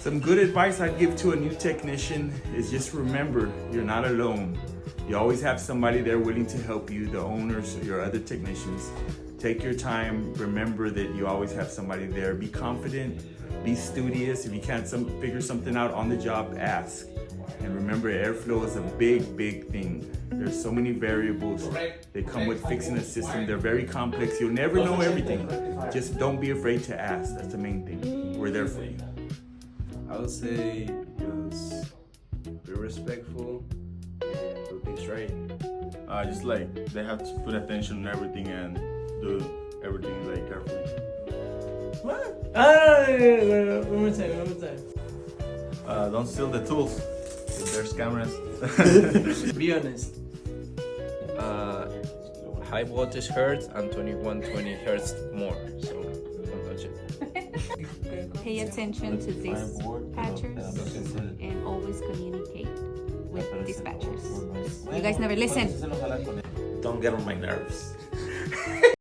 Some good advice I'd give to a new technician is just remember, you're not alone. You always have somebody there willing to help you, the owners, your other technicians. Take your time, remember that you always have somebody there. Be confident, be studious. If you can't figure something out on the job, ask. And remember, airflow is a big, big thing. There's so many variables. They come with fixing a system. They're very complex. You'll never know everything. Just don't be afraid to ask. That's the main thing. We're there for you. I would say just be respectful and do things right. Just like they have to put attention on everything and do everything like carefully. What? One more time. Don't steal the tools. If there's cameras. Be honest. High voltage hurts and 2120 hertz more, so don't touch it. Pay attention to dispatchers and always communicate with dispatchers. You guys never listen. Don't get on my nerves.